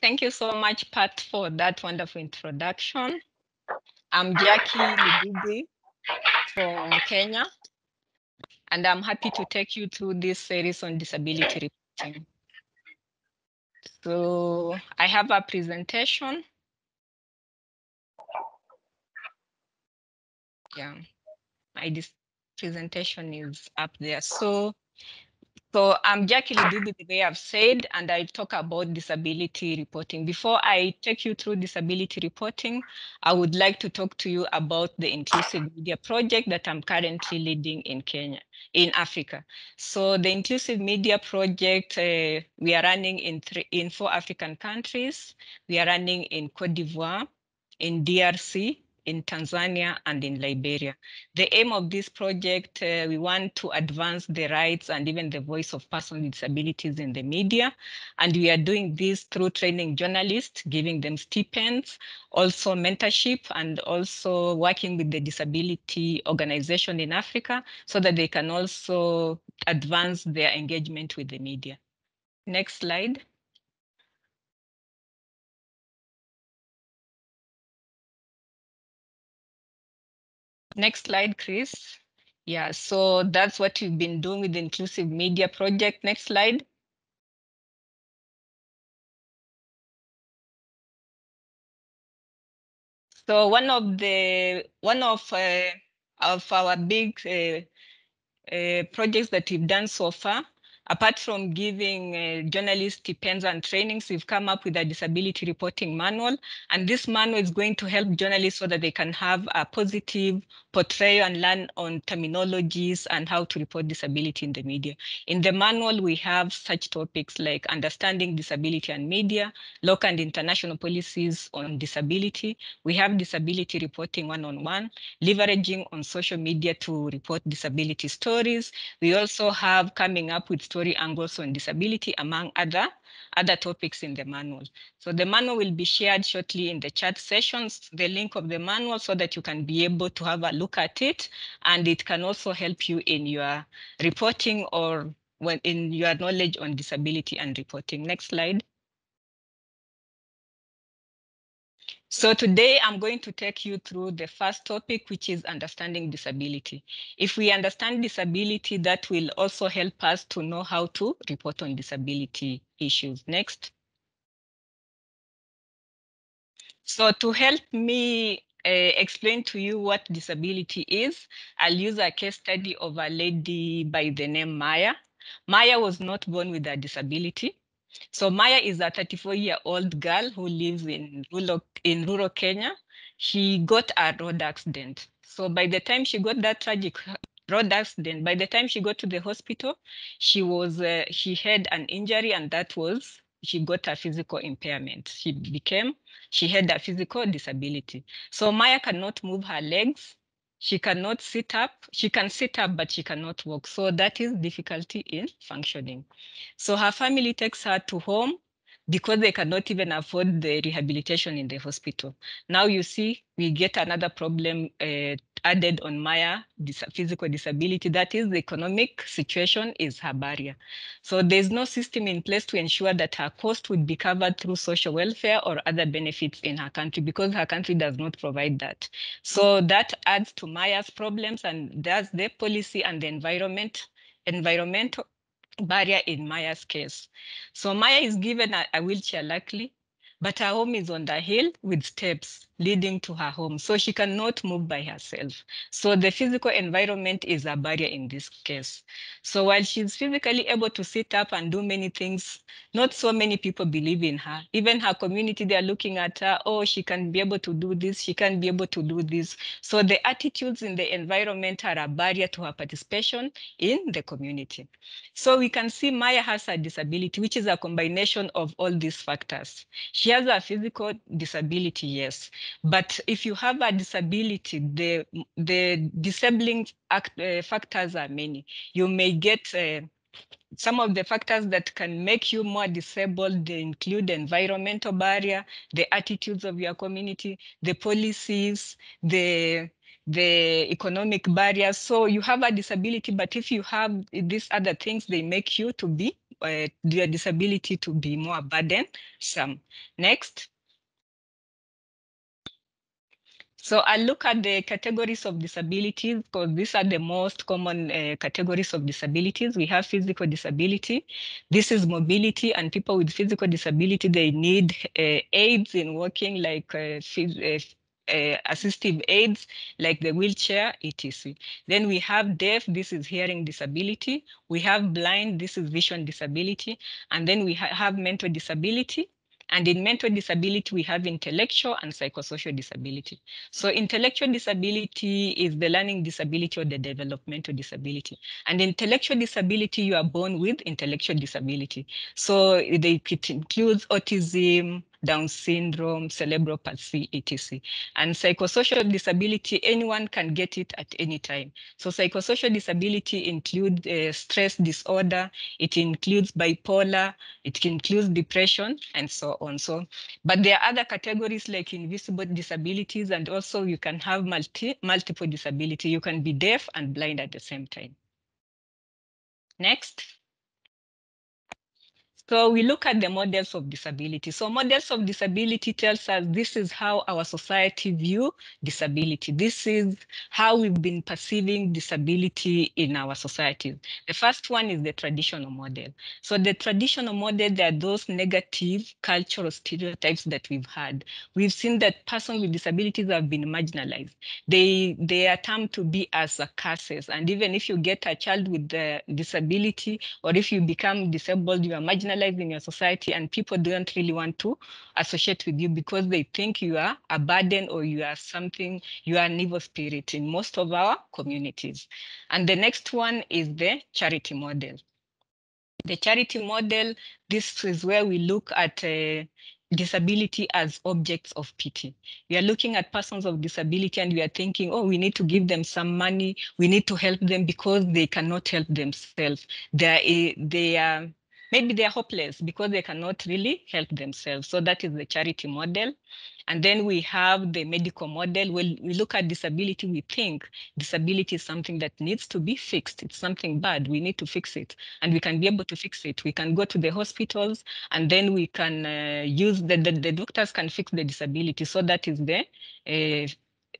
Thank you so much, Pat, for that wonderful introduction. I'm Jackie Lidubwi from Kenya, and I'm happy to take you through this series on disability reporting. So I have a presentation. Yeah, this presentation is up there. So I'm Jackie Lidubwi, the way I've said, and I talk about disability reporting. Before I take you through disability reporting, I would like to talk to you about the Inclusive Media Project that I'm currently leading in Kenya, in Africa. So the Inclusive Media Project, we are running in 4 African countries. We are running in Cote d'Ivoire, in DRC, in Tanzania, and in Liberia. The aim of this project, we want to advance the rights and even the voice of persons with disabilities in the media. And we are doing this through training journalists, giving them stipends, also mentorship, and also working with the disability organization in Africa so that they can also advance their engagement with the media. Next slide. Next slide, Chris. Yeah, so that's what we've been doing with the Inclusive Media Project. Next slide. So one of our big projects that we've done so far, apart from giving journalists stipends and trainings, we've come up with a disability reporting manual. And this manual is going to help journalists so that they can have a positive portrayal and learn on terminologies and how to report disability in the media. In the manual, we have such topics like understanding disability and media, local and international policies on disability. We have disability reporting one-on-one, leveraging on social media to report disability stories. We also have coming up with story angles on disability, among other topics in the manual. So the manual will be shared shortly in the chat sessions, the link of the manual, so that you can be able to have a look at it. And it can also help you in your reporting or when in your knowledge on disability and reporting. Next slide. So today I'm going to take you through the first topic, which is understanding disability. If we understand disability, that will also help us to know how to report on disability issues. Next. So to help me explain to you what disability is, I'll use a case study of a lady by the name Maya. Maya was not born with a disability. So Maya is a 34-year-old girl who lives in rural Kenya. She got a road accident. So by the time she got that tragic road accident, by the time she got to the hospital, she had an injury, and that was she got a physical impairment. She had a physical disability. So Maya cannot move her legs. She cannot sit up. She can sit up, but she cannot walk. So that is difficulty in functioning. So her family takes her to home because they cannot even afford the rehabilitation in the hospital. Now you see, we get another problem added on Maya, physical disability. That is, the economic situation is her barrier. So there's no system in place to ensure that her cost would be covered through social welfare or other benefits in her country, because her country does not provide that. So that adds to Maya's problems, and that's the policy and the environmental barrier in Maya's case. So Maya is given a wheelchair, luckily, but her home is on the hill with steps leading to her home. So she cannot move by herself. So the physical environment is a barrier in this case. So while she's physically able to sit up and do many things, not so many people believe in her. Even her community, they're looking at her, oh, she can be able to do this, she can be able to do this. So the attitudes in the environment are a barrier to her participation in the community. So we can see Maya has a disability, which is a combination of all these factors. She has a physical disability, yes. But if you have a disability, the disabling factors are many. You may get some of the factors that can make you more disabled. They include environmental barrier, the attitudes of your community, the policies, the economic barriers. So you have a disability, but if you have these other things, they make you to be their disability to be more burdensome. Next. So I look at the categories of disabilities because these are the most common categories of disabilities. We have physical disability. This is mobility, and people with physical disability, they need aids in walking, like assistive aids, like the wheelchair, etc. Then we have deaf, this is hearing disability. We have blind, this is vision disability. And then we have mental disability. And in mental disability, we have intellectual and psychosocial disability. So intellectual disability is the learning disability or the developmental disability. And intellectual disability, you are born with intellectual disability. So it includes autism, Down syndrome, cerebral palsy, etc. And psychosocial disability, anyone can get it at any time. So psychosocial disability includes stress disorder, it includes bipolar, it includes depression, and so on. So, but there are other categories like invisible disabilities, and also you can have multiple disability. You can be deaf and blind at the same time. Next. So we look at the models of disability. So models of disability tells us this is how our society view disability. This is how we've been perceiving disability in our society. The first one is the traditional model. So the traditional model, there are those negative cultural stereotypes that we've had. We've seen that persons with disabilities have been marginalized. They are termed to be as curses. And even if you get a child with a disability, or if you become disabled, you are marginalized in your society, and people don't really want to associate with you because they think you are a burden or you are something, you are an evil spirit in most of our communities. And the next one is the charity model. The charity model, this is where we look at disability as objects of pity. We are looking at persons of disability and we are thinking, oh, we need to give them some money. We need to help them because they cannot help themselves. Maybe they are hopeless because they cannot really help themselves. So that is the charity model. And then we have the medical model. When we look at disability, we think disability is something that needs to be fixed. It's something bad. We need to fix it. And we can be able to fix it. We can go to the hospitals and then we can use the doctors can fix the disability. So that is the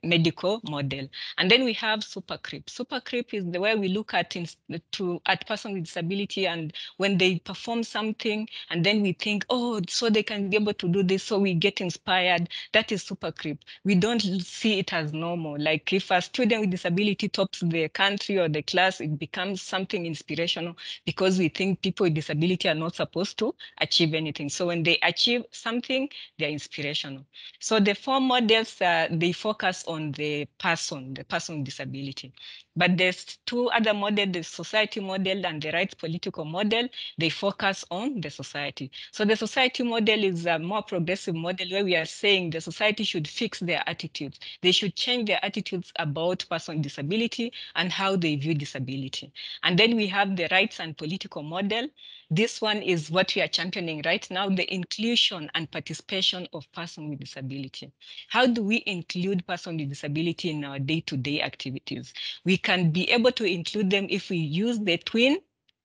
medical model. And then we have supercrip. Supercrip is the way we look at persons with disability, and when they perform something and then we think, oh, so they can be able to do this, so we get inspired. That is supercrip. We don't see it as normal. Like if a student with disability tops the country or the class, it becomes something inspirational because we think people with disability are not supposed to achieve anything. So when they achieve something, they're inspirational. So the four models, they focus on the person with disability. But there's two other models, the society model and the rights political model. They focus on the society. So the society model is a more progressive model where we are saying the society should fix their attitudes. They should change their attitudes about person with disability and how they view disability. And then we have the rights and political model. This one is what we are championing right now, the inclusion and participation of persons with disability. How do we include persons with disability in our day-to-day activities? We can be able to include them if we use the twin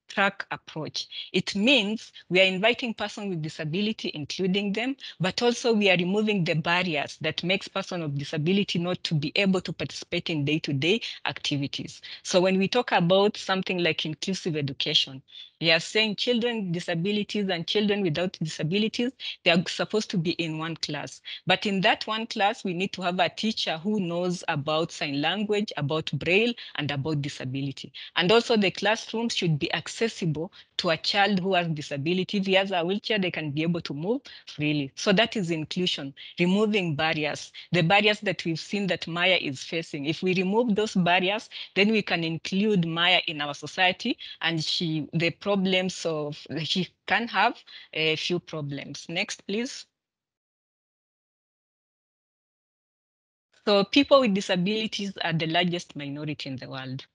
track approach. It means we are inviting persons with disability, including them, but also we are removing the barriers that makes persons of disability not to be able to participate in day-to-day activities. So when we talk about something like inclusive education, we are saying children with disabilities and children without disabilities, they are supposed to be in one class. But in that one class, we need to have a teacher who knows about sign language, about Braille, and about disability. And also the classroom should be accessible to a child who has disability. If he has a wheelchair, they can be able to move freely. So that is inclusion, removing barriers, the barriers that we've seen that Maya is facing. If we remove those barriers, then we can include Maya in our society, and she can have a few problems. Next, please. So people with disabilities are the largest minority in the world.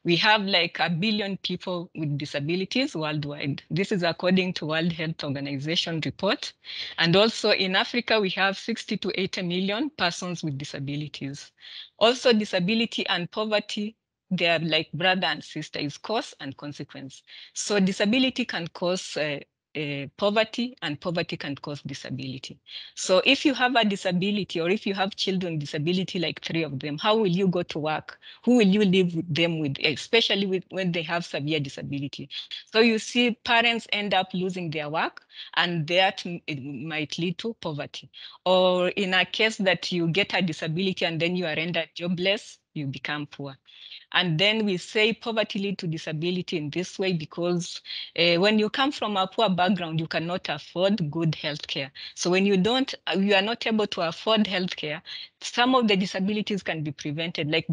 We have like 1 billion people with disabilities worldwide. This is according to World Health Organization report. And also in Africa, we have 60 to 80 million persons with disabilities. Also, disability and poverty they are like brother and sister, is cause and consequence. So disability can cause poverty, and poverty can cause disability. So if you have a disability, or if you have children with disability, like 3 of them, how will you go to work? Who will you live with them with, especially when they have severe disability? So you see parents end up losing their work, and that it might lead to poverty. Or in a case that you get a disability and then you are rendered jobless, you become poor. And then we say poverty lead to disability in this way because when you come from a poor background, you cannot afford good healthcare. So when you are not able to afford healthcare, some of the disabilities can be prevented. Like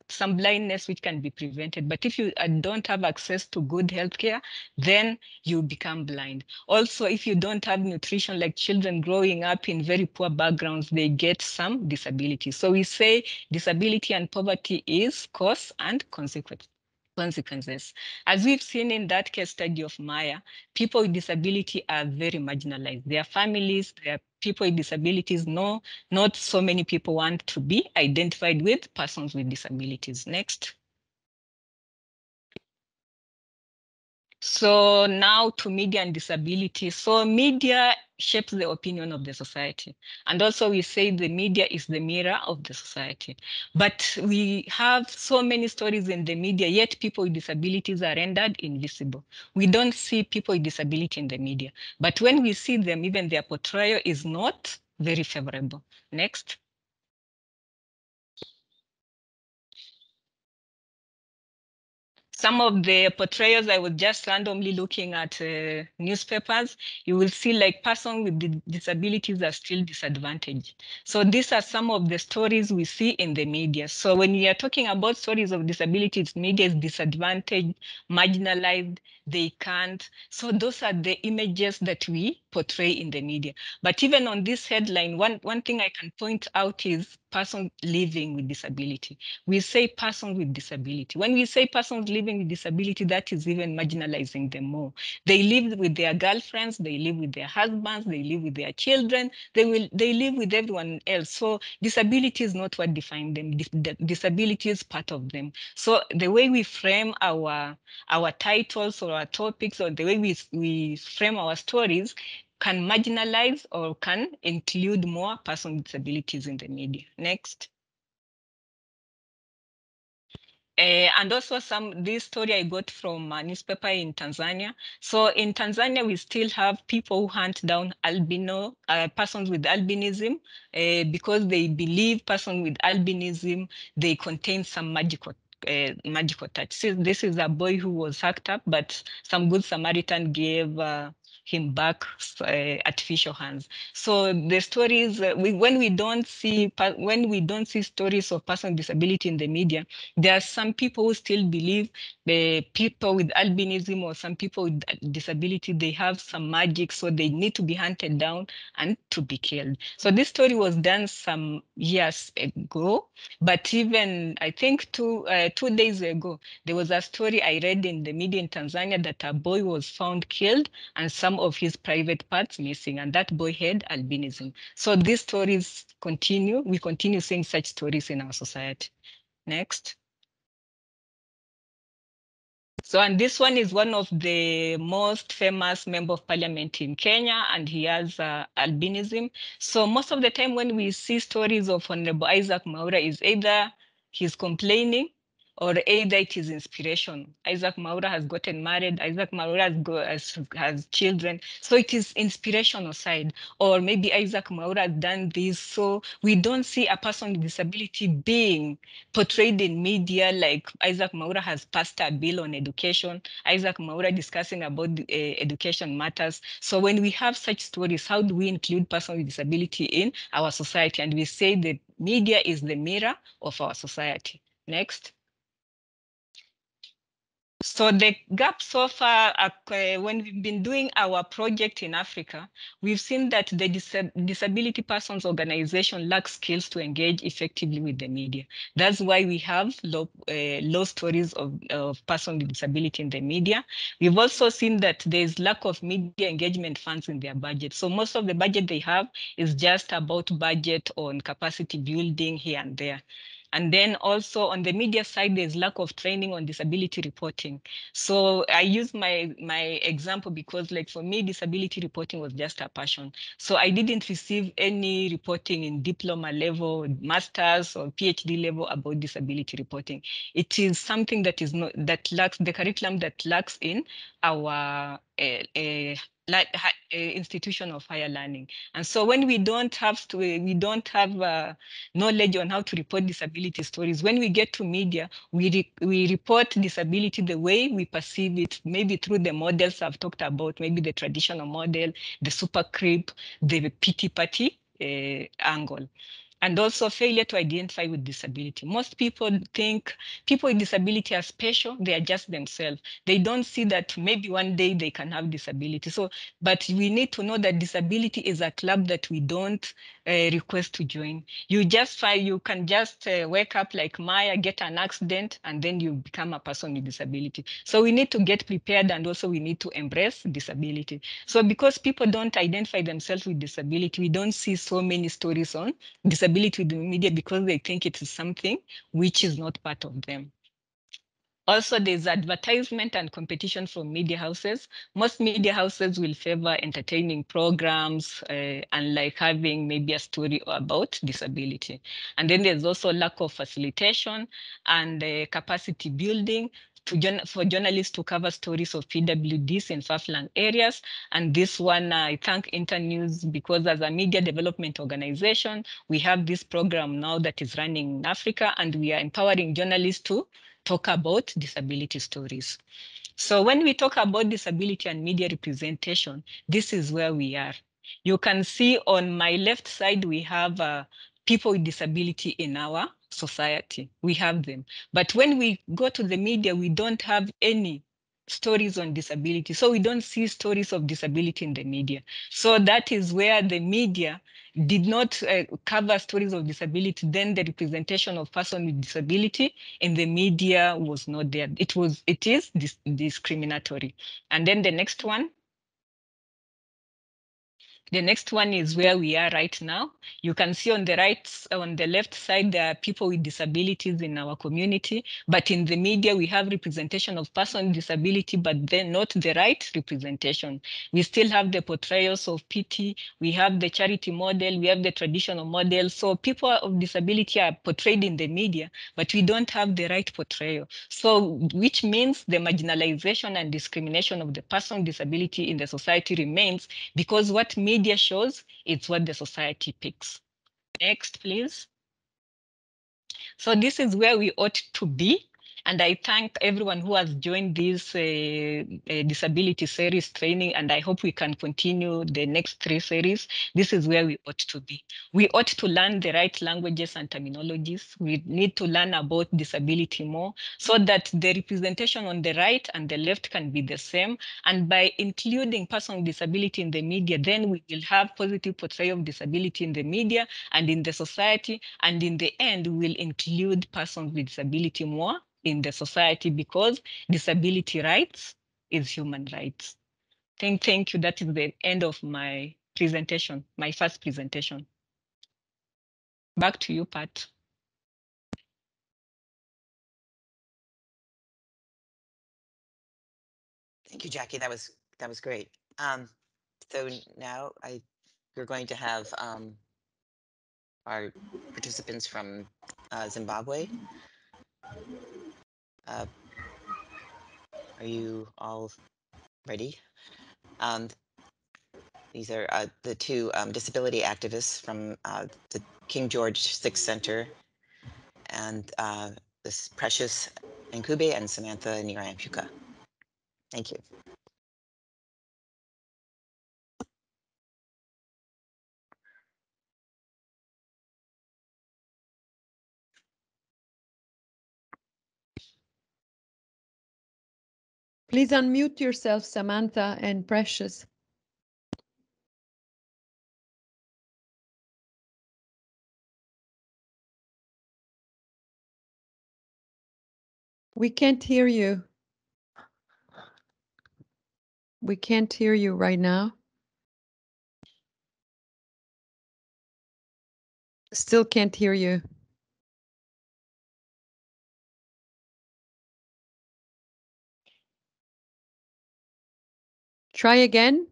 some blindness which can be prevented. But if you don't have access to good healthcare, then you become blind. Also, if you don't have nutrition, like children growing up in very poor backgrounds, they get some disabilities. So we say disability and poverty is cause and consequences. As we've seen in that case study of Maya, people with disability are very marginalized. Their families, their people with disabilities, no, not so many people want to be identified with persons with disabilities. Next. So now to media and disability. So media shapes the opinion of the society. And also we say the media is the mirror of the society. But we have so many stories in the media, yet people with disabilities are rendered invisible. We don't see people with disability in the media. But when we see them, even their portrayal is not very favorable. Next. Some of the portrayals, I was just randomly looking at newspapers, you will see like persons with disabilities are still disadvantaged. So these are some of the stories we see in the media. So when we are talking about stories of disabilities, media is disadvantaged, marginalized, they can't. So those are the images that we portray in the media. But even on this headline, one thing I can point out is person living with disability. We say person with disability. When we say persons living with disability, that is even marginalizing them more. They live with their girlfriends, they live with their husbands, they live with their children, they live with everyone else. So disability is not what defines them. Disability is part of them. So the way we frame our titles or our topics, or the way we frame our stories, can marginalize or can include more person with disabilities in the media. Next. And also this story I got from a newspaper in Tanzania. So in Tanzania, we still have people who hunt down albino persons with albinism because they believe persons with albinism, they contain some magical touch. So this is a boy who was hacked up, but some good Samaritan gave him back artificial hands. So the stories when we don't see stories of person with disability in the media, there are some people who still believe the people with albinism or some people with disability, they have some magic, so they need to be hunted down and to be killed. So this story was done some years ago, but even I think 2 days ago, there was a story I read in the media in Tanzania that a boy was found killed and some of his private parts missing, and that boy had albinism. So these stories continue. We continue seeing such stories in our society. Next. So, and this one is one of the most famous member of parliament in Kenya, and he has albinism. So most of the time when we see stories of Honorable Isaac Maura, is either he's complaining or either it is inspiration. Isaac Maura has gotten married, Isaac Maura has children. So it is inspirational side. Or maybe Isaac Maura has done this. So we don't see a person with disability being portrayed in media like Isaac Maura has passed a bill on education, Isaac Maura discussing about education matters. So when we have such stories, how do we include persons with disability in our society? And we say that media is the mirror of our society. Next. So the gap so far, when we've been doing our project in Africa, we've seen that the disability persons organization lacks skills to engage effectively with the media. That's why we have low stories of persons with disability in the media. We've also seen that there's lack of media engagement funds in their budget. So most of the budget they have is just about budget on capacity building here and there. And then also on the media side, there's lack of training on disability reporting. So I use my example because like for me, disability reporting was just a passion. So I didn't receive any reporting in diploma level, master's or PhD level about disability reporting. It is something that is not, that lacks the curriculum that lacks in our institution of higher learning. And so when we don't have knowledge on how to report disability stories, when we get to media, we report disability the way we perceive it, maybe through the models I've talked about, maybe the traditional model, the super crib, the pity party angle. And also failure to identify with disability. Most people think people with disability are special, they are just themselves. They don't see that maybe one day they can have disability. So, but we need to know that disability is a club that we don't request to join. You can just wake up like Maya, get an accident, and then you become a person with disability. So we need to get prepared, and also we need to embrace disability. So because people don't identify themselves with disability, we don't see so many stories on disability with the media because they think it is something which is not part of them. Also, there's advertisement and competition from media houses. Most media houses will favor entertaining programs and like having maybe a story about disability. And then there's also lack of facilitation and capacity building for journalists to cover stories of PWDs in far-flung areas. And this one, I thank Internews because as a media development organization, we have this program now that is running in Africa, and we are empowering journalists to talk about disability stories. So when we talk about disability and media representation, this is where we are. You can see on my left side, we have people with disability in our society. We have them. But when we go to the media, we don't have any stories on disability. So we don't see stories of disability in the media. So that is where the media did not cover stories of disability. Then the representation of person with disability in the media was not there. It is discriminatory. And then the next one. The next one is where we are right now. You can see on the left side, there are people with disabilities in our community, but in the media, we have representation of person with disability, but then not the right representation. We still have the portrayals of pity, we have the charity model, we have the traditional model. So people of disability are portrayed in the media, but we don't have the right portrayal. So which means the marginalization and discrimination of the person with disability in the society remains, because what media shows, it's what the society picks. Next, please. So this is where we ought to be. And I thank everyone who has joined this disability series training, and I hope we can continue the next 3 series. This is where we ought to be. We ought to learn the right languages and terminologies. We need to learn about disability more so that the representation on the right and the left can be the same. And by including person with disability in the media, then we will have positive portrayal of disability in the media and in the society. And in the end, we will include persons with disability more in the society, because disability rights is human rights. Thank you. That is the end of my presentation, my first presentation. Back to you, Pat. Thank you, Jackie. That was great. So now we're going to have our participants from Zimbabwe. Are you all ready? These are the 2 disability activists from the King George VI Center, and this Precious Nkube and Samantha Nirayamphuka. Thank you. Please unmute yourself, Samantha and Precious. We can't hear you. We can't hear you right now. Still can't hear you. Try again.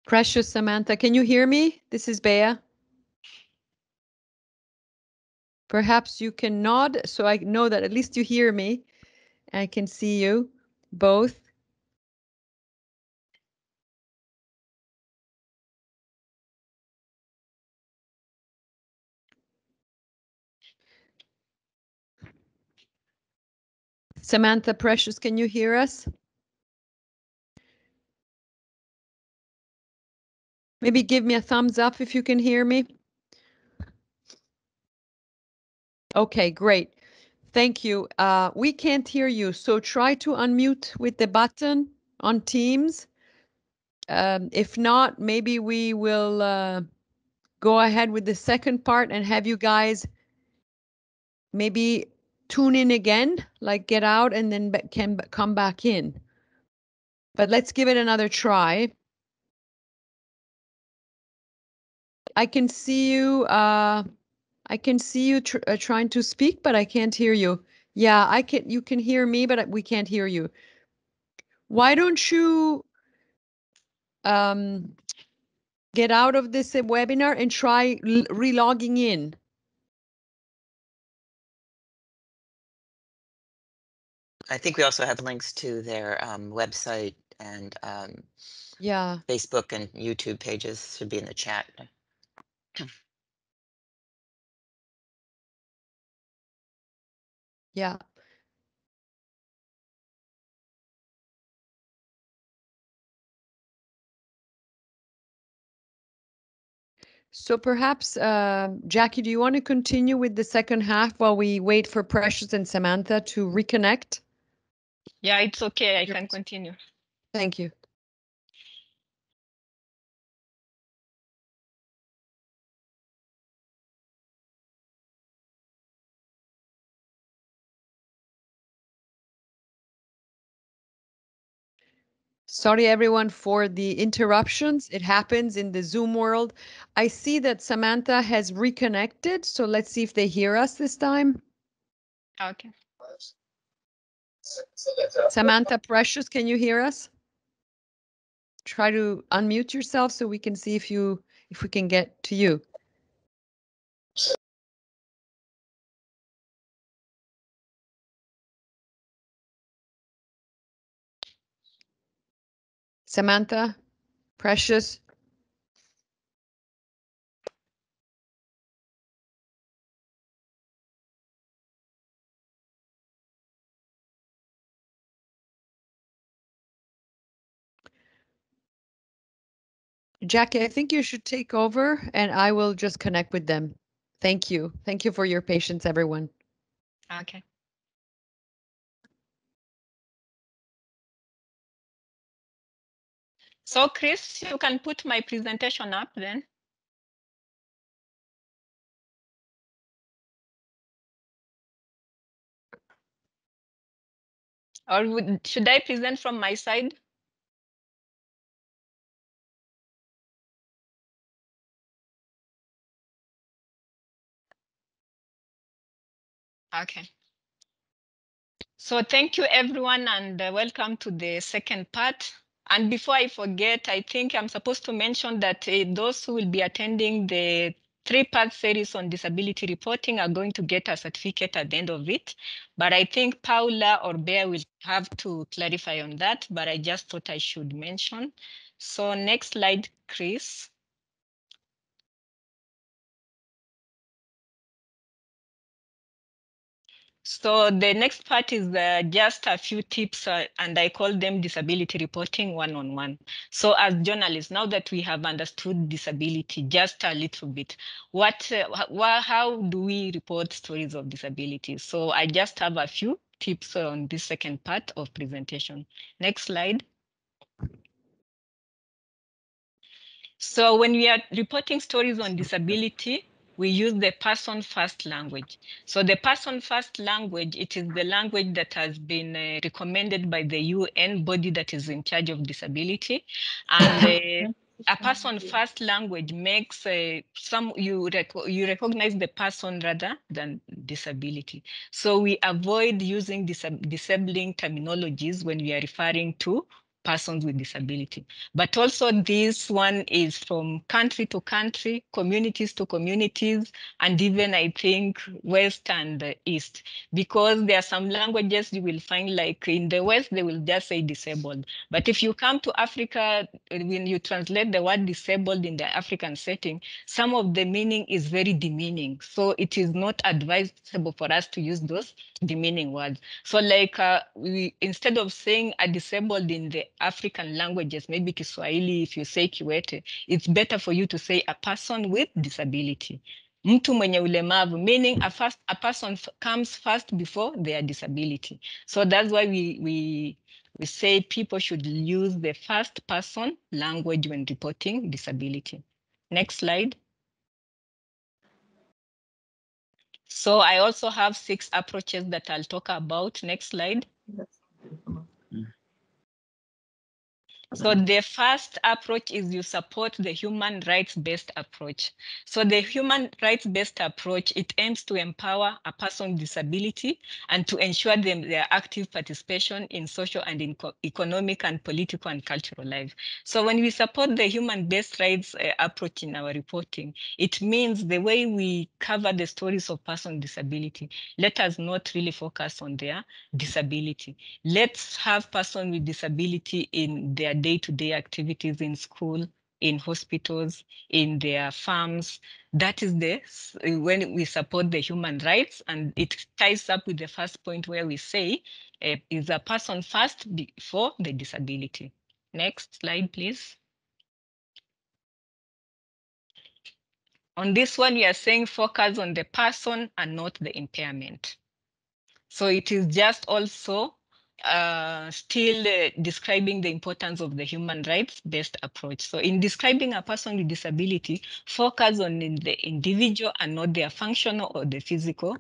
Precious Samantha, can you hear me? This is Bea. Perhaps you can nod so I know that at least you hear me. I can see you both. Samantha, Precious, can you hear us? Maybe give me a thumbs up if you can hear me. Okay, great. Thank you. We can't hear you, so try to unmute with the button on Teams. If not, maybe we will go ahead with the second part and have you guys maybe tune in again, like get out and then can come back in. But let's give it another try. I can see you. Trying to speak, but I can't hear you. Yeah, I can. You can hear me, but we can't hear you. Why don't you get out of this webinar and try re-logging in? I think we also have links to their website and Yeah. Facebook and YouTube pages should be in the chat. Yeah. So perhaps, Jackie, do you want to continue with the second half while we wait for Precious and Samantha to reconnect? Yeah, it's okay. I can continue. Thank you. Sorry, everyone, for the interruptions. It happens in the Zoom world. I see that Samantha has reconnected, so let's see if they hear us this time. Okay. Samantha, Precious, can you hear us? Try to unmute yourself so we can see if we can get to you. Samantha, Precious. Jackie, I think you should take over and I will just connect with them. Thank you. Thank you for your patience, everyone. Okay. So Chris, you can put my presentation up then. Or should I present from my side? Okay. So thank you, everyone, and welcome to the second part. And before I forget, I think I'm supposed to mention that those who will be attending the three-part series on disability reporting are going to get a certificate at the end of it. But I think Paula or Bear will have to clarify on that, but I just thought I should mention. So next slide, Chris. So the next part is just a few tips, and I call them disability reporting one-on-one. So as journalists, now that we have understood disability just a little bit, how do we report stories of disability? So I just have a few tips on this second part of presentation. Next slide. So when we are reporting stories on disability, we use the person first language. So the person first language, it is the language that has been recommended by the UN body that is in charge of disability. And a person first language makes you recognize the person rather than disability. So we avoid using disabling terminologies when we are referring to persons with disability. But also this one is from country to country, communities to communities, and even I think West and East, because there are some languages you will find like in the West, they will just say disabled. But if you come to Africa, when you translate the word disabled in the African setting, some of the meaning is very demeaning. So it is not advisable for us to use those demeaning words. So like instead of saying a disabled in the African languages, maybe Kiswahili, if you say Kiwete, it's better for you to say a person with disability. Mtu mwenye ulemavu, meaning a person comes first before their disability. So that's why we say people should use the first person language when reporting disability. Next slide. So I also have 6 approaches that I'll talk about. Next slide. So the first approach is you support the human rights-based approach. So the human rights-based approach, it aims to empower a person with disability and to ensure them their active participation in social and in economic and political and cultural life. So when we support the human-based rights approach in our reporting, it means the way we cover the stories of persons with disability, let us not really focus on their disability. Let's have persons with disability in their day-to-day activities in school, in hospitals, in their farms. That is when we support the human rights, and it ties up with the first point where we say, is a person first before the disability. Next slide, please. On this one, we are saying focus on the person and not the impairment. So it is just also still describing the importance of the human rights-based approach. So in describing a person with disability, focus on the individual and not their functional or the physical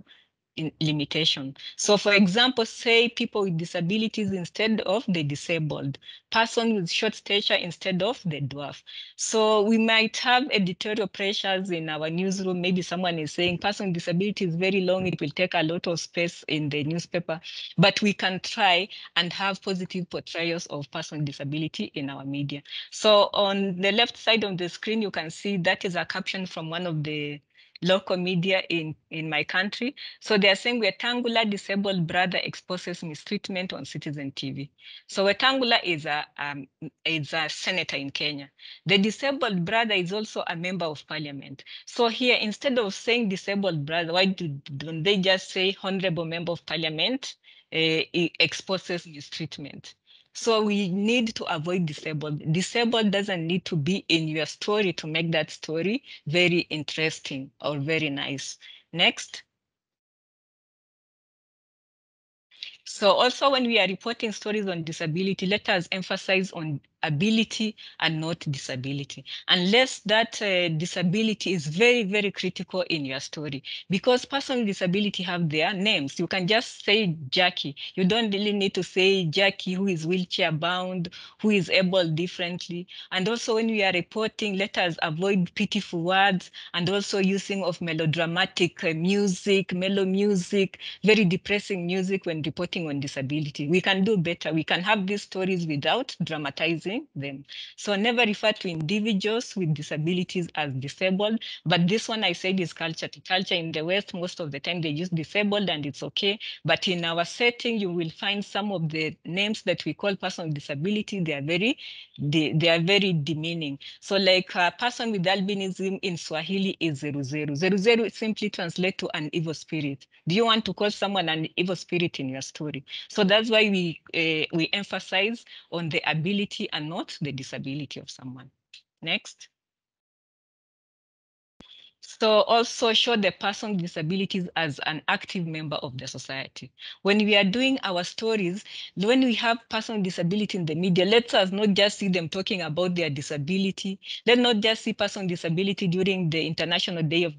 limitation. So for example, say people with disabilities instead of the disabled, person with short stature instead of the dwarf. So we might have editorial pressures in our newsroom. Maybe someone is saying person with disability is very long, it will take a lot of space in the newspaper, but we can try and have positive portrayals of person with disability in our media. So on the left side of the screen, you can see that is a caption from one of the local media in my country. So they are saying Wetangula disabled brother exposes mistreatment on Citizen TV. So Wetangula is a senator in Kenya. The disabled brother is also a member of parliament. So here, instead of saying disabled brother, why don't they just say honorable member of parliament exposes mistreatment? So we need to avoid disabled. Disabled doesn't need to be in your story to make that story very interesting or very nice. Next. So also when we are reporting stories on disability, let us emphasize on ability and not disability, unless that disability is very, very critical in your story. Because persons with disability have their names. You can just say Jackie. You don't really need to say Jackie who is wheelchair bound, who is able differently. And also when we are reporting, let us avoid pitiful words and also using of melodramatic music, mellow music, very depressing music when reporting on disability. We can do better. We can have these stories without dramatizing them. So never refer to individuals with disabilities as disabled, but this one I said is culture to culture. In the West, most of the time they use disabled and it's okay. But in our setting, you will find some of the names that we call person with disability, they are very demeaning. So like a person with albinism in Swahili is zeruzeru. Zeruzeru simply translates to an evil spirit. Do you want to call someone an evil spirit in your story? So that's why we emphasize on the ability and not the disability of someone. Next. So also show the person with disabilities as an active member of the society. When we are doing our stories, when we have person with disability in the media, let us not just see them talking about their disability. Let's not just see person with disability during the International Day of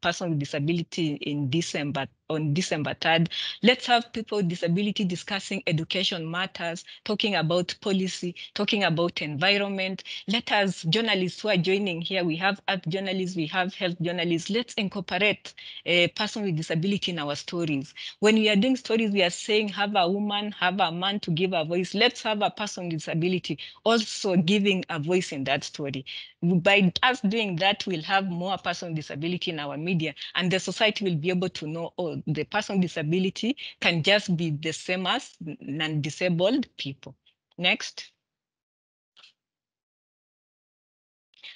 Person with Disability in December on December 3rd. Let's have people with disability discussing education matters, talking about policy, talking about environment. Let us, journalists who are joining here, we have art journalists, we have health journalists. Let's incorporate a person with disability in our stories. When we are doing stories, we are saying have a woman, have a man to give a voice. Let's have a person with disability also giving a voice in that story. By us doing that, we'll have more person with disability in our media, and the society will be able to know, oh, the person with disability can just be the same as non-disabled people. Next.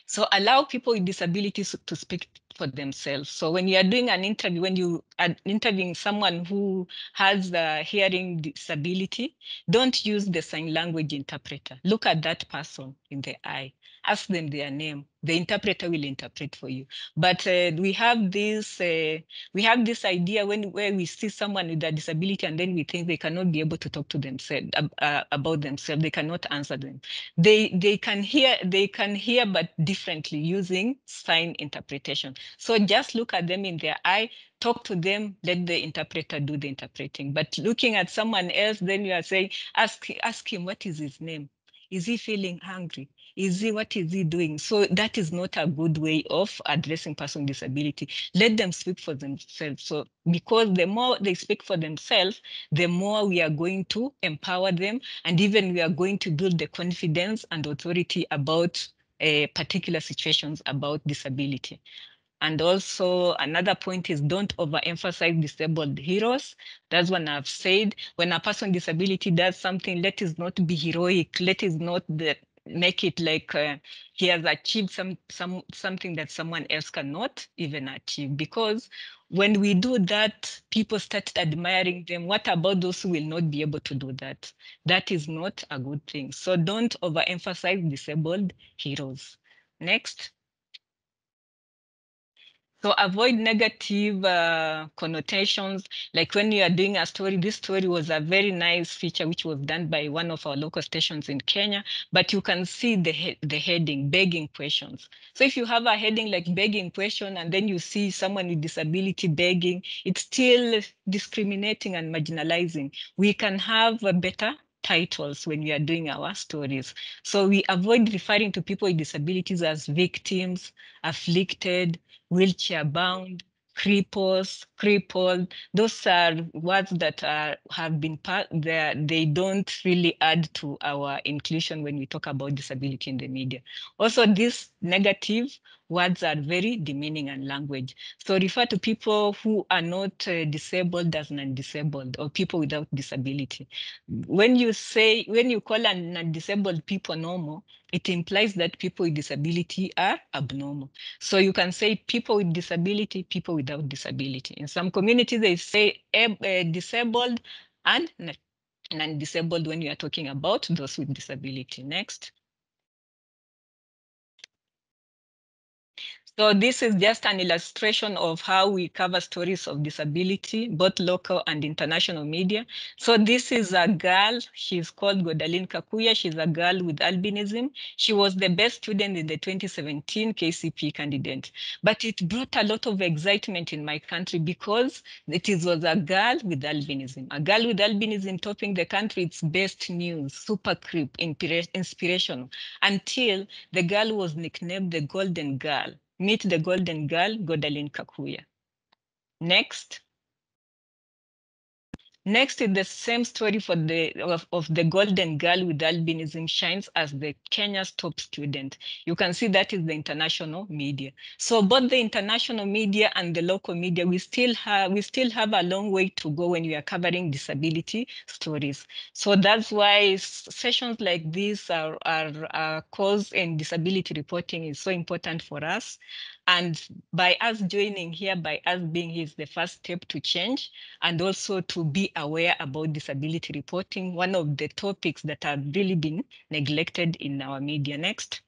So allow people with disabilities to speak for themselves. So when you are doing an interview, when you are interviewing someone who has a hearing disability, don't use the sign language interpreter. Look at that person in the eye. Ask them their name. The interpreter will interpret for you. But we have this idea where we see someone with a disability and then we think they cannot be able to talk to themselves about themselves. They cannot answer them. They can hear but differently using sign interpretation. So just look at them in their eye, talk to them, let the interpreter do the interpreting. But looking at someone else, then you are saying, ask him what is his name. Is he feeling hungry? What is he doing? So that is not a good way of addressing person with disability. Let them speak for themselves. So because the more they speak for themselves, the more we are going to empower them, and even we are going to build the confidence and authority about particular situations about disability. And also another point is don't overemphasize disabled heroes. That's what I've said. When a person with disability does something, let it not be heroic. Let it not make it like he has achieved something that someone else cannot even achieve. Because when we do that, people start admiring them. What about those who will not be able to do that? That is not a good thing. So don't overemphasize disabled heroes. Next. So avoid negative connotations. Like when you are doing a story, this story was a very nice feature which was done by one of our local stations in Kenya, but you can see the heading, begging questions. So if you have a heading like begging question and then you see someone with disability begging, it's still discriminating and marginalizing. We can have a better titles when we are doing our stories. So we avoid referring to people with disabilities as victims, afflicted, wheelchair bound, crippled. Those are words that have been part there. They don't really add to our inclusion when we talk about disability in the media. Also, these negative words are very demeaning and language. So refer to people who are not disabled as non-disabled or people without disability. When you call non-disabled people normal, it implies that people with disability are abnormal. So you can say people with disability, people without disability. In some communities, they say disabled and non-disabled when you are talking about those with disability. Next. So this is just an illustration of how we cover stories of disability, both local and international media. So this is a girl, she's called Godalin Kakuya. She's a girl with albinism. She was the best student in the 2017 KCP candidate. But it brought a lot of excitement in my country because was a girl with albinism. A girl with albinism topping the country, it's best news, super creep, inspirational, until the girl was nicknamed the Golden Girl. Meet the Golden Girl, Godalin Kakuya. Next. Next is the same story for of the golden girl with albinism shines as the Kenya's top student. You can see that is the international media. So both the international media and the local media, we still have a long way to go when we are covering disability stories. So that's why sessions like this are cause and disability reporting is so important for us. And by us joining here, by us being here is the first step to change and also to be aware about disability reporting, one of the topics that have really been neglected in our media. Next.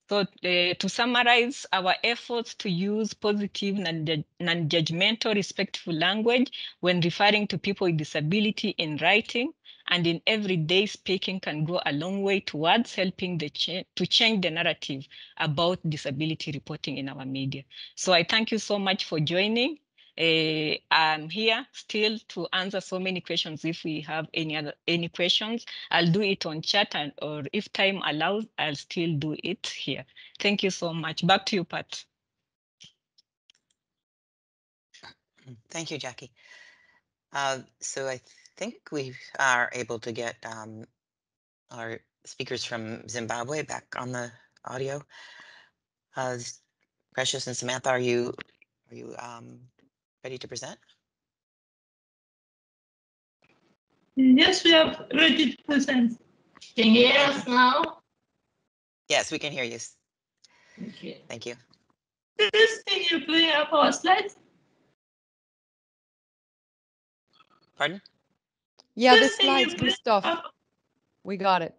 So to summarize, our efforts to use positive, non-judgmental, respectful language when referring to people with disability in writing and in everyday speaking can go a long way towards helping to change the narrative about disability reporting in our media. So I thank you so much for joining. I'm here still to answer so many questions. If we have any questions, I'll do it on chat, or if time allows, I'll still do it here. Thank you so much. Back to you, Pat. Thank you, Jackie. So I think we are able to get our speakers from Zimbabwe back on the audio. Precious and Samantha, are you ready to present? Yes, we are ready to present. Can you hear us now? Yes, we can hear you. Okay. Thank you. Please, can you bring up our slides? Pardon? Yeah, the Please, can you slides, bring Christoph. up- We got it.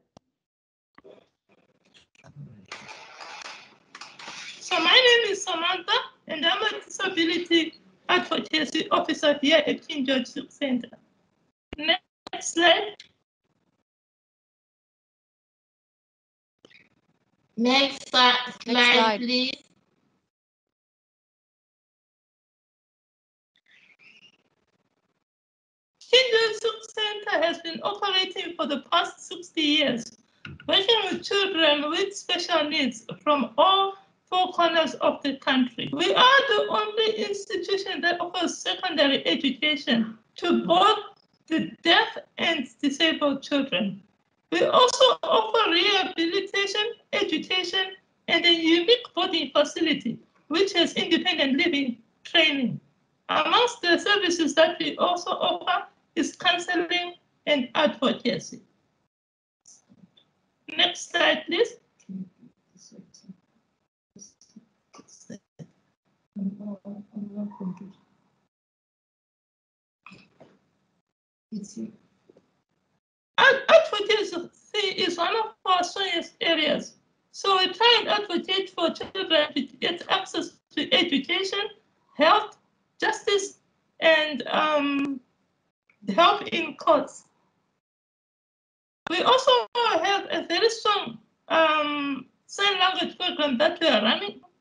So my name is Samantha, and I'm a disability advocacy officer here at King George Center. Next slide. Next slide, please. King George Center has been operating for the past 60 years, working with children with special needs from all four corners of the country. We are the only institution that offers secondary education to both the deaf and disabled children. We also offer rehabilitation, education, and a unique boarding facility, which has independent living training. Amongst the services that we also offer is counseling and advocacy. Next slide, please. Advocacy is one of our strongest areas. So we try and advocate for children to get access to education, health, justice, and help in courts. We also have a very strong sign language program that we are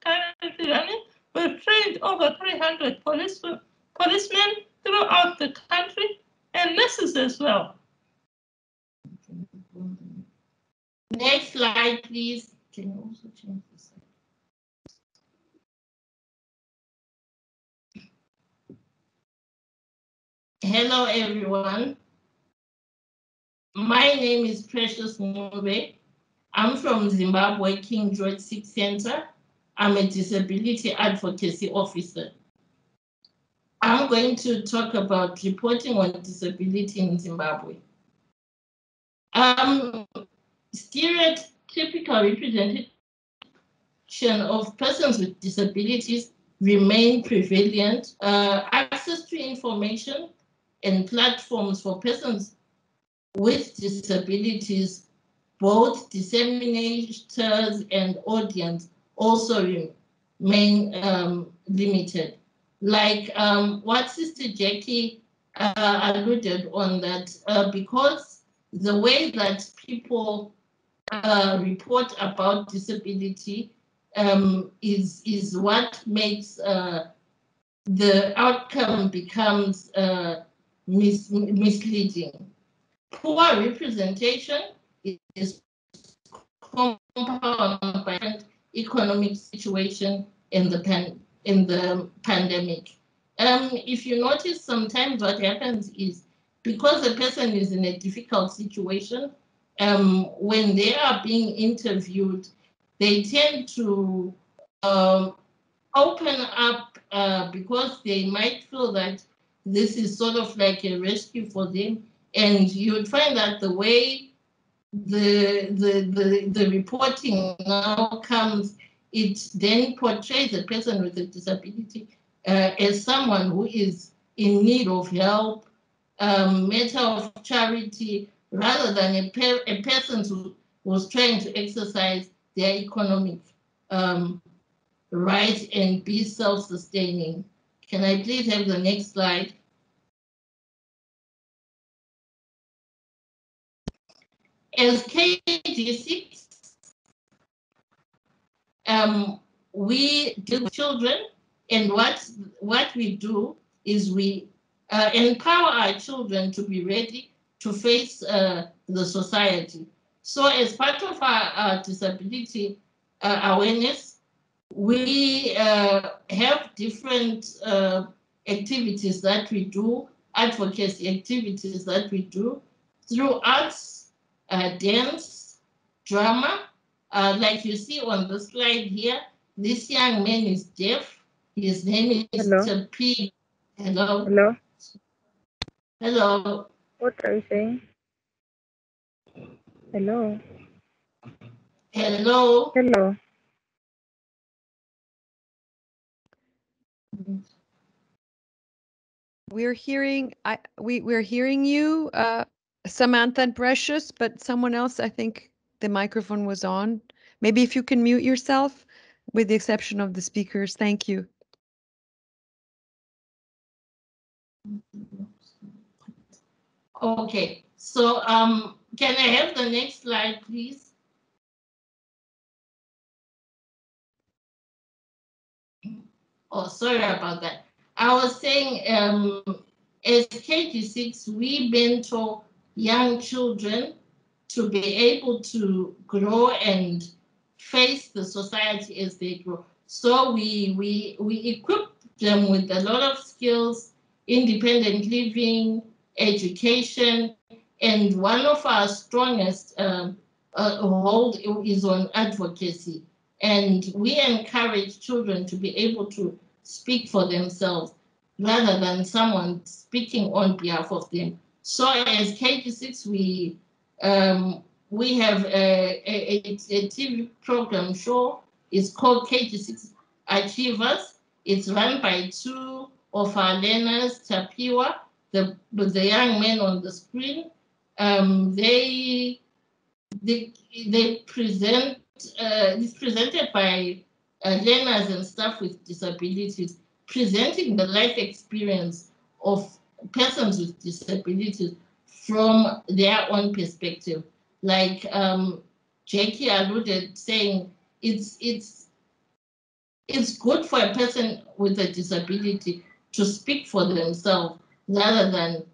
currently running. We've trained over 300 policemen throughout the country and nurses as well. Next slide, please. Can you also change the slide? Hello, everyone. My name is Precious Ngube. I'm from Zimbabwe, King George 6 Center. I'm a disability advocacy officer. I'm going to talk about reporting on disability in Zimbabwe. Stereotypical representation of persons with disabilities remain prevalent. Access to information and platforms for persons with disabilities, both disseminators and audience, also remain limited. Like what Sister Jackie alluded on, that because the way that people report about disability is what makes the outcome becomes misleading. Poor representation is compounded by economic situation in the pandemic. If you notice, sometimes what happens is because a person is in a difficult situation, when they are being interviewed, they tend to open up because they might feel that this is sort of like a rescue for them. And you would find that the way the reporting now comes, it then portrays a person with a disability as someone who is in need of help, matter of charity, rather than a person who was trying to exercise their economic right and be self-sustaining. Can I please have the next slide? As K26, we deal with children, and what we do is we empower our children to be ready to face the society. So as part of our disability awareness, we have different activities that we do, advocacy activities that we do through arts, dance, drama. Like you see on the slide here, this young man is deaf. His name is Hello. P. Hello. Hello. Hello. What are you saying? Hello. Hello. Hello. We're hearing we're hearing you, Samantha and Precious, but someone else, I think the microphone was on. Maybe if you can mute yourself, with the exception of the speakers. Thank you. Okay. So can I have the next slide, please? Oh, sorry about that. I was saying, as K26, we mentor young children to be able to grow and face the society as they grow. So we equip them with a lot of skills, independent living, education, and one of our strongest hold is on advocacy. And we encourage children to be able to speak for themselves rather than someone speaking on behalf of them. So as K26, we have a TV program show. It's called K26 Achievers. It's run by two of our learners, Tapiwa, the young men on the screen. They present, it's presented by learners and staff with disabilities, presenting the life experience of persons with disabilities from their own perspective. Like Jackie alluded, saying it's good for a person with a disability to speak for themselves rather than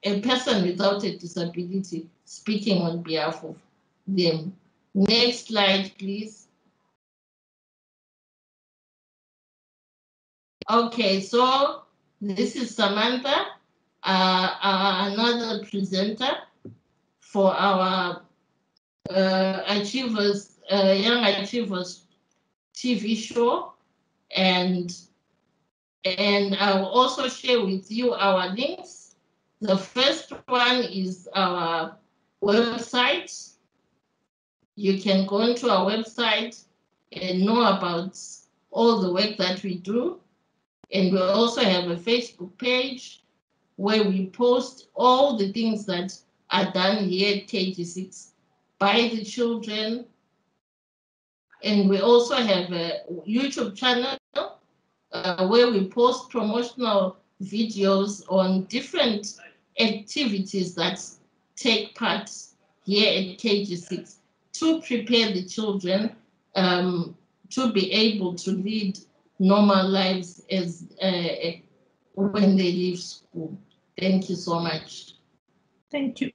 a person without a disability speaking on behalf of them. Next slide, please. Okay, so this is Samantha, another presenter for our Achievers, Young Achievers TV show, and I'll also share with you our links. The first one is our website. You can go onto our website and know about all the work that we do. And we also have a Facebook page where we post all the things that are done here at K26 by the children. And we also have a YouTube channel where we post promotional videos on different activities that take part here at K26 to prepare the children to be able to lead normal lives as when they leave school. Thank you so much. Thank you.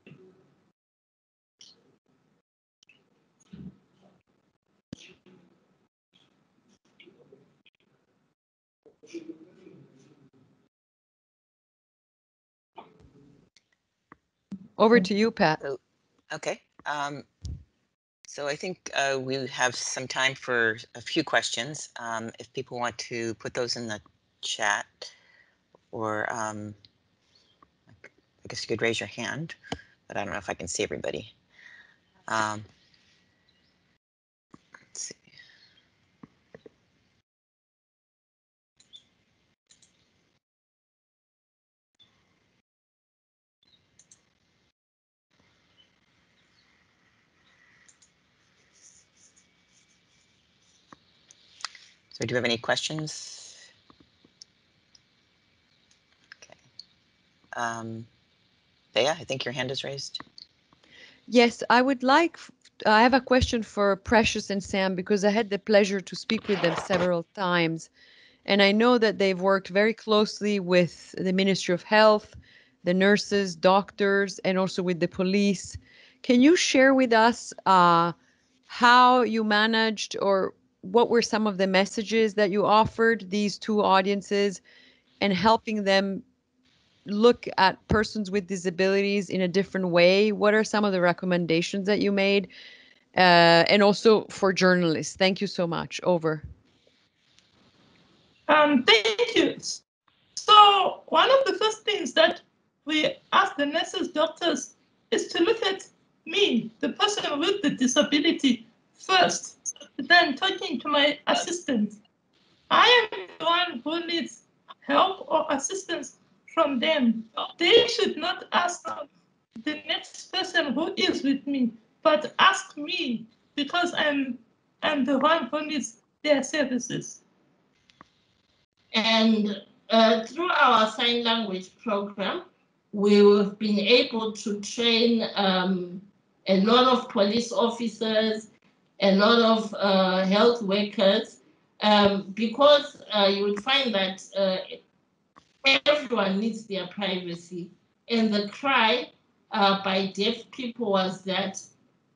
Over to you, Pat. So, okay. So I think we have some time for a few questions. If people want to put those in the chat, or I guess you could raise your hand, but I don't know if I can see everybody. Let's see. So do you have any questions? Okay. Bea, I think your hand is raised. Yes, I would like, I have a question for Precious and Sam because I had the pleasure to speak with them several times. And I know that they've worked very closely with the Ministry of Health, the nurses, doctors, and also with the police. Can you share with us how you managed or what were some of the messages that you offered these two audiences and helping them look at persons with disabilities in a different way? What are some of the recommendations that you made? And also for journalists. Thank you so much. Over. Thank you. So one of the first things that we ask the nurses, doctors, is to look at me, the person with the disability, first, then talking to my assistant. I am the one who needs help or assistance from them. They should not ask the next person who is with me, but ask me because I'm the one who needs their services. And through our sign language program, we've been able to train a lot of police officers, a lot of health workers, because you would find that everyone needs their privacy. And the cry by deaf people was that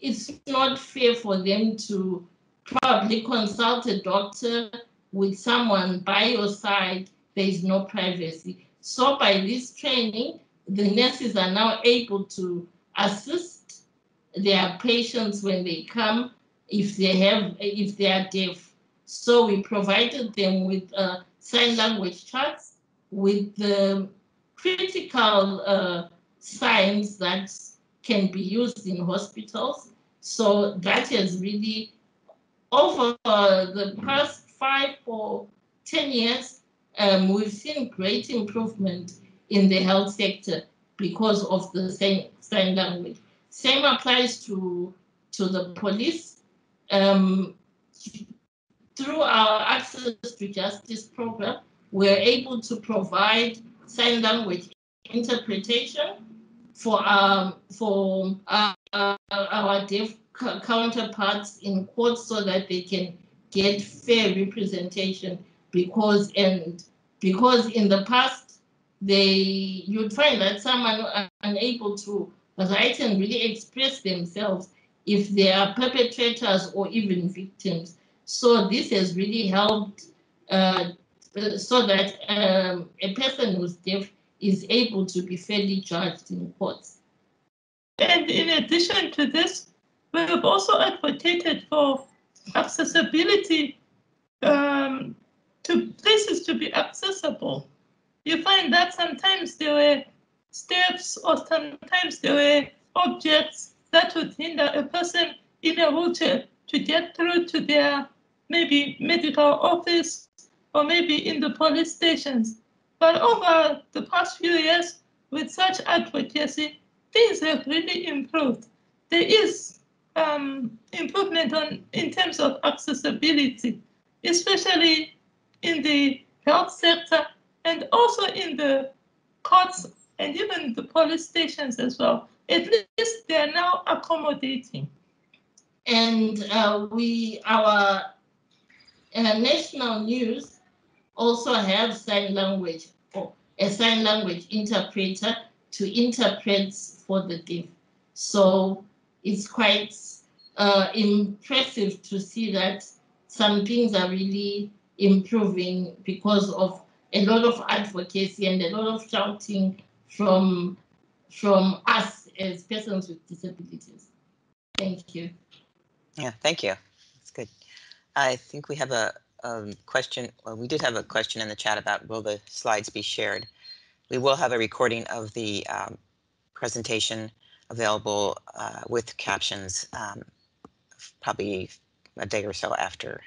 it's not fair for them to probably consult a doctor with someone by your side. There is no privacy. So by this training, the nurses are now able to assist their patients when they come if they are deaf. So we provided them with sign language charts with the critical signs that can be used in hospitals. So that has really, over the past 5 or 10 years, we've seen great improvement in the health sector because of the sign language. Same applies to the police. Through our Access to Justice program, we're able to provide sign language interpretation for our deaf counterparts in court so that they can get fair representation, because in the past you'd find that someone are unable to write and really express themselves if they are perpetrators or even victims. So this has really helped so that a person who's deaf is able to be fairly judged in courts. And in addition to this, we have also advocated for accessibility to places to be accessible. You find that sometimes there were steps or sometimes there were objects that would hinder a person in a wheelchair to get through to their maybe medical office or maybe in the police stations. But over the past few years, with such advocacy, things have really improved. There is improvement in terms of accessibility, especially in the health sector and also in the courts and even the police stations as well. At least they are now accommodating. And our national news also have sign language, or a sign language interpreter to interpret for the deaf. So it's quite impressive to see that some things are really improving because of a lot of advocacy and a lot of shouting from us as persons with disabilities. Thank you. Yeah, thank you. That's good. I think we have a question. Well, we did have a question in the chat about will the slides be shared. We will have a recording of the presentation available with captions probably a day or so after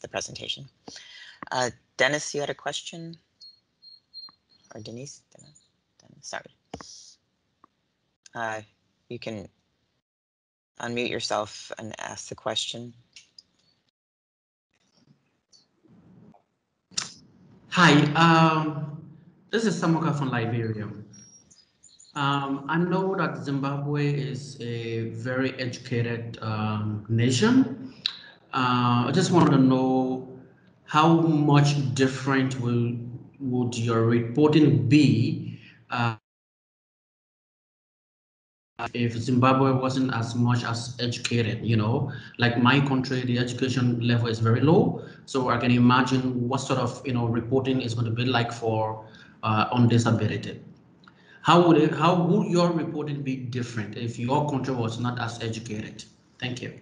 the presentation. Dennis, you had a question? Or Denise? Dennis, sorry. You can unmute yourself and ask the question. Hi, this is Samuka from Liberia. I know that Zimbabwe is a very educated nation. I just wanted to know how much different would your reporting be if Zimbabwe wasn't as much as educated, you know, like my country, the education level is very low. So I can imagine what sort of, reporting is going to be like for on disability. How would your reporting be different if your country was not as educated? Thank you.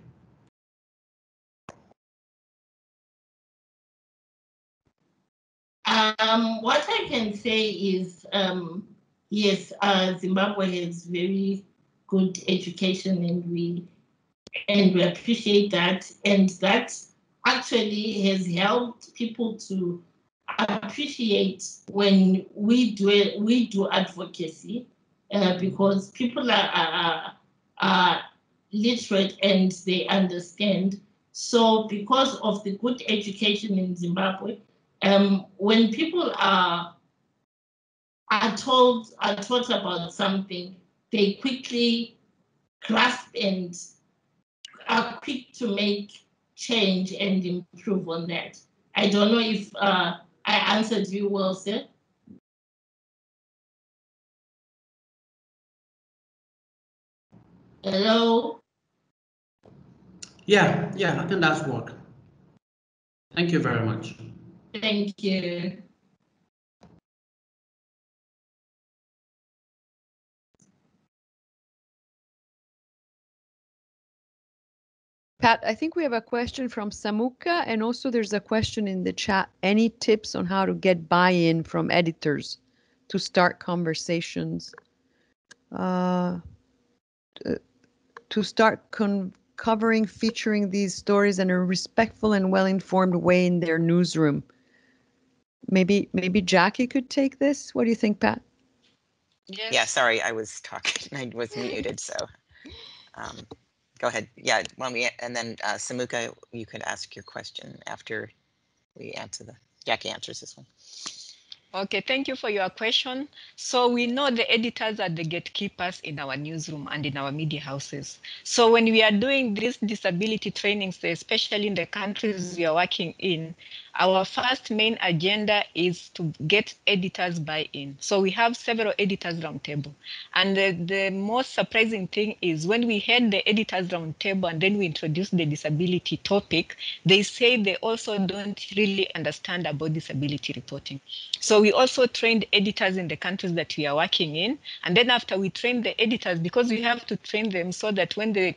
What I can say is, yes, Zimbabwe has very good education, and we appreciate that, and that actually has helped people to appreciate when we do advocacy, because people are literate and they understand. So because of the good education in Zimbabwe, when people are taught about something, they quickly grasp and are quick to make change and improve on that. I don't know if I answered you well, sir. Hello? Yeah, I think that's work. Thank you very much. Thank you. Pat, I think we have a question from Samuka, and also there's a question in the chat. Any tips on how to get buy-in from editors to start conversations? To start covering, featuring these stories in a respectful and well-informed way in their newsroom. Maybe Jackie could take this. What do you think, Pat? Yes. Yeah, sorry, I was talking. I was muted, so go ahead. Yeah, and then Samuka, you could ask your question after we answer Jackie answers this one. Okay, thank you for your question. So we know the editors are the gatekeepers in our newsroom and in our media houses. So when we are doing these disability trainings, especially in the countries we are working in, our first main agenda is to get editors buy-in. So we have several editors roundtable. And the most surprising thing is when we had the editors roundtable and then we introduced the disability topic, they say they also don't really understand about disability reporting. So we also trained editors in the countries that we are working in. And then after we trained the editors, because we have to train them so that when the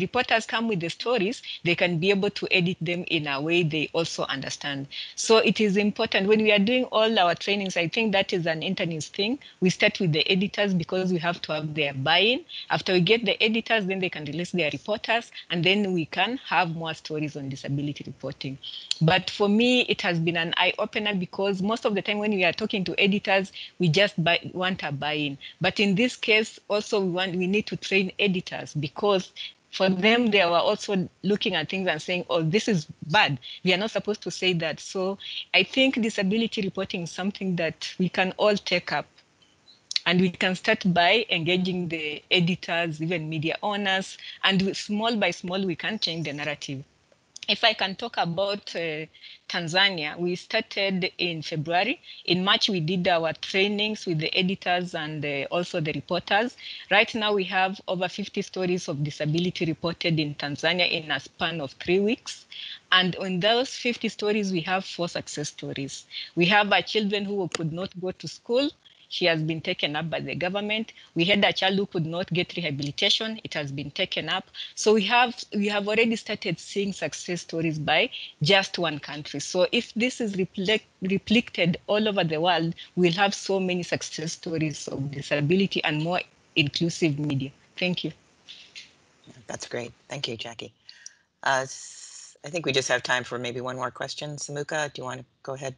reporters come with the stories, they can be able to edit them in a way they also understand. So it is important when we are doing all our trainings. I think that is an Internews thing. We start with the editors because we have to have their buy-in. After we get the editors, then they can release their reporters, and then we can have more stories on disability reporting. But for me, it has been an eye-opener because most of the time when we are talking to editors, we just want a buy-in. But in this case, also we need to train editors because for them, they were also looking at things and saying, oh, this is bad. We are not supposed to say that. So I think disability reporting is something that we can all take up. And we can start by engaging the editors, even media owners, and small by small, we can change the narrative. If I can talk about Tanzania, we started in February. In March, we did our trainings with the editors and also the reporters. Right now, we have over 50 stories of disability reported in Tanzania in a span of 3 weeks. And on those 50 stories, we have 4 success stories. We have children who could not go to school. She has been taken up by the government. We had a child who could not get rehabilitation. It has been taken up. So we have already started seeing success stories by just one country. So if this is replicated all over the world, we'll have so many success stories of disability and more inclusive media. Thank you. That's great. Thank you, Jackie. I think we just have time for maybe one more question. Samuka, do you want to go ahead?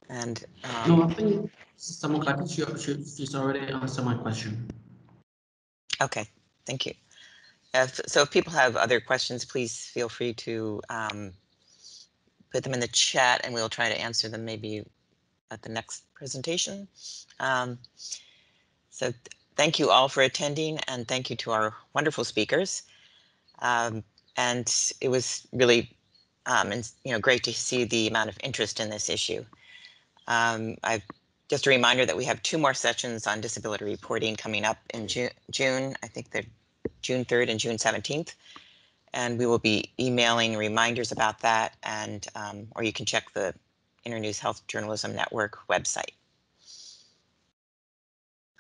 And no, I think Samuka, I think she's already answered my question. Okay, thank you. So if people have other questions, please feel free to put them in the chat and we'll try to answer them maybe at the next presentation. So thank you all for attending, and thank you to our wonderful speakers. And it was really great to see the amount of interest in this issue. I've just a reminder that we have 2 more sessions on disability reporting coming up in June. I think they're June 3rd and June 17th. And we will be emailing reminders about that, and or you can check the Internews Health Journalism Network website.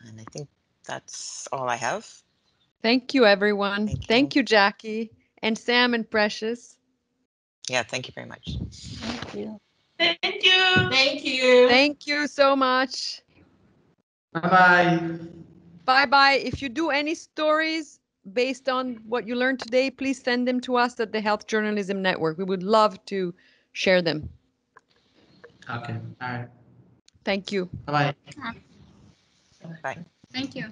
And I think that's all I have. Thank you, everyone. Thank you. Thank you, Jackie, and Sam and Precious. Yeah, thank you very much. Thank you. Thank you. Thank you. Thank you so much. Bye-bye. Bye-bye. If you do any stories based on what you learned today, please send them to us at the Health Journalism Network. We would love to share them. Okay. All right. Thank you. Bye-bye. Bye. Thank you.